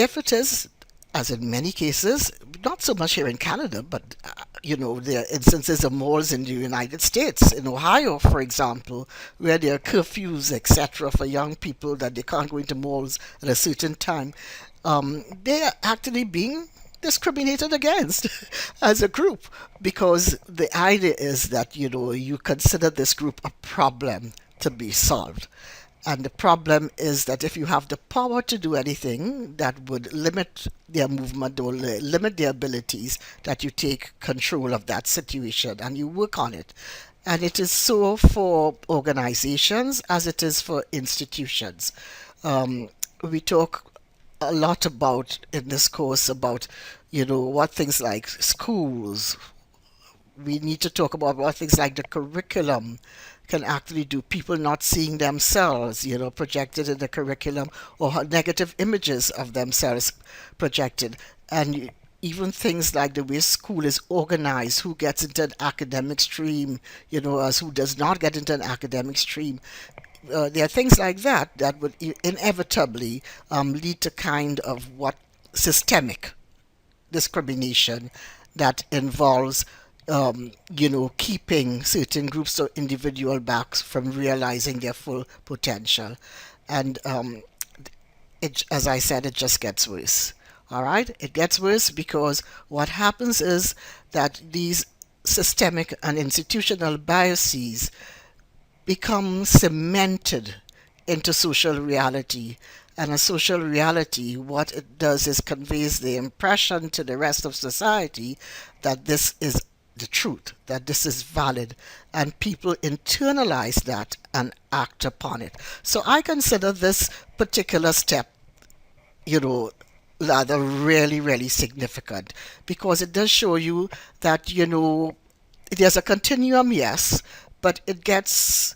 if it is, as in many cases, not so much here in Canada, but there are instances of malls in the United States, in Ohio, for example, where there are curfews, etc., for young people that they can't go into malls at a certain time. They are actually being discriminated against as a group, because the idea is that you consider this group a problem to be solved. And the problem is that if you have the power to do anything that would limit their movement or limit their abilities, that you take control of that situation and you work on it. And it is so for organizations as it is for institutions. We talk a lot about in this course about what things like schools. We need to talk about what things like the curriculum can actually do. People not seeing themselves, projected in the curriculum, or negative images of themselves projected. And even things like the way school is organized, who gets into an academic stream, as who does not get into an academic stream. There are things like that that would inevitably lead to kind of what systemic discrimination that involves keeping certain groups or individual backs from realizing their full potential. And as I said, it just gets worse. All right? It gets worse because what happens is that these systemic and institutional biases become cemented into social reality. And a social reality, what it does is conveys the impression to the rest of society that this is the truth, that this is valid, and people internalize that and act upon it. So I consider this particular step, rather really, really significant, because it does show you that, there's a continuum, yes, but it's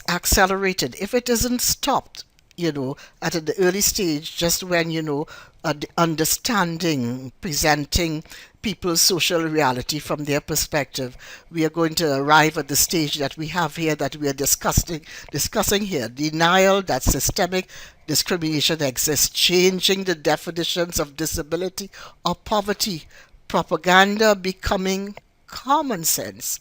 accelerated. If it isn't stopped, at the early stage, just when, the understanding, presenting people's social reality from their perspective, we are going to arrive at the stage that we have here, that we are discussing here. Denial that systemic discrimination exists, changing the definitions of disability or poverty, propaganda becoming common sense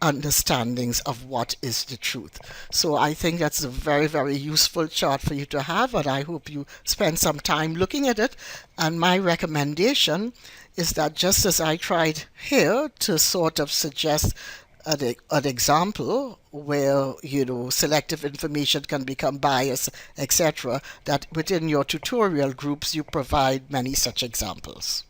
understandings of what is the truth. So I think that's a very, very useful chart for you to have, and I hope you spend some time looking at it. And my recommendation is that, just as I tried here to sort of suggest an example where selective information can become bias, etc., that within your tutorial groups you provide many such examples.